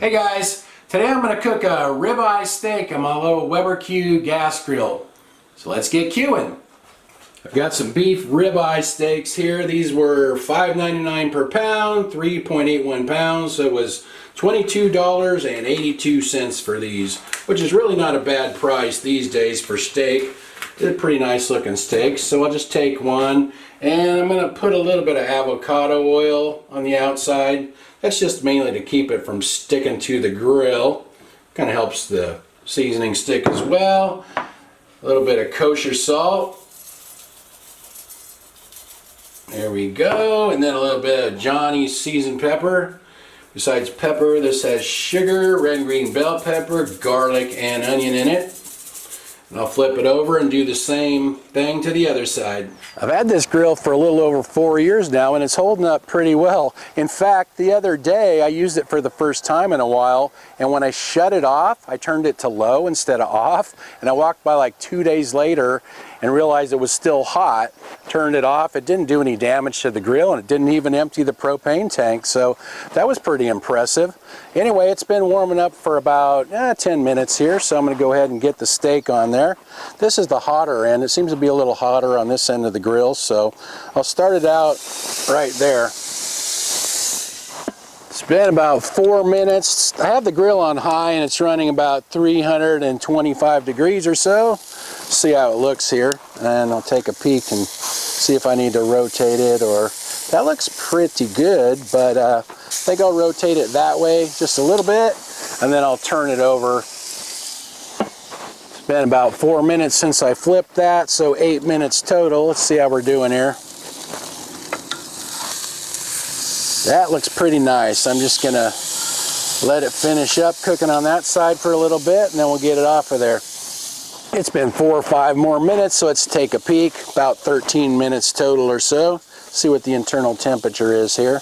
Hey guys, today I'm going to cook a ribeye steak on my little Weber Q gas grill. So let's get queuing. I've got some beef ribeye steaks here. These were $5.99 per pound, 3.81 pounds, so it was $22.82 for these, which is really not a bad price these days for steak. They're pretty nice looking steaks, so I'll just take one and I'm going to put a little bit of avocado oil on the outside. That's just mainly to keep it from sticking to the grill. Kind of helps the seasoning stick as well. A little bit of kosher salt. There we go. And then a little bit of Johnny's seasoned pepper. Besides pepper, this has sugar, red and green bell pepper, garlic, and onion in it. And I'll flip it over and do the same thing to the other side. I've had this grill for a little over 4 years now and it's holding up pretty well. In fact, the other day I used it for the first time in a while, and when I shut it off, I turned it to low instead of off, and I walked by like 2 days later and realized it was still hot. Turned it off, it didn't do any damage to the grill, and it didn't even empty the propane tank, so that was pretty impressive. Anyway, it's been warming up for about 10 minutes here, so I'm going to go ahead and get the steak on there. This is the hotter end. It seems to be a little hotter on this end of the grill, so I'll start it out right there. It's been about 4 minutes. I have the grill on high and it's running about 325 degrees or so. See how it looks here, and I'll take a peek and see if I need to rotate it, or that looks pretty good, but I think I'll rotate it that way just a little bit and then I'll turn it over. It's been about 4 minutes since I flipped that, so 8 minutes total. Let's see how we're doing here. That looks pretty nice. I'm just gonna let it finish up cooking on that side for a little bit and then we'll get it off of there. It's been 4 or 5 more minutes, so let's take a peek. About 13 minutes total or so. See what the internal temperature is here.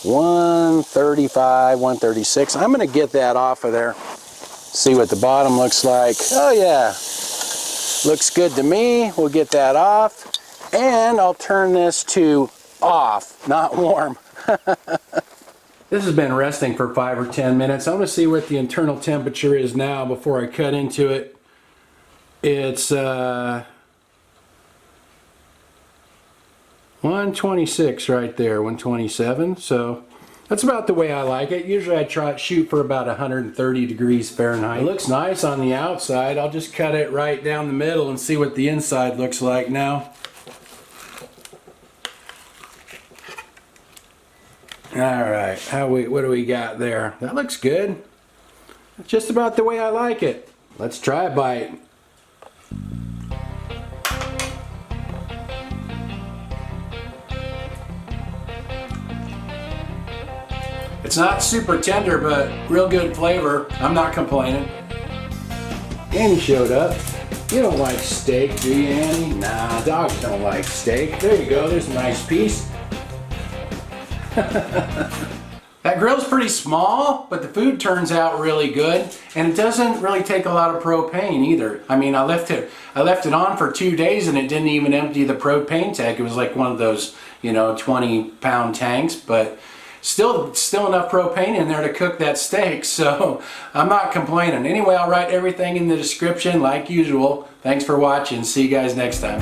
135, 136. I'm gonna get that off of there. See what the bottom looks like. Oh yeah, looks good to me. We'll get that off, and I'll turn this to off, not warm. This has been resting for 5 or 10 minutes. I'm going to see what the internal temperature is now before I cut into it. It's 126 right there, 127. So that's about the way I like it. Usually I shoot for about 130 degrees Fahrenheit. It looks nice on the outside. I'll just cut it right down the middle and see what the inside looks like now. Alright, what do we got there? That looks good. That's just about the way I like it. Let's try a bite. It's not super tender, but real good flavor. I'm not complaining. Annie showed up. You don't like steak, do you, Annie? Nah, dogs don't like steak. There you go, there's a nice piece. That grill's pretty small, but the food turns out really good, and it doesn't really take a lot of propane either. I mean, I left it on for 2 days and it didn't even empty the propane tank. It was like one of those, 20-pound tanks, but still enough propane in there to cook that steak, so I'm not complaining. Anyway, I'll write everything in the description like usual. Thanks for watching. See you guys next time.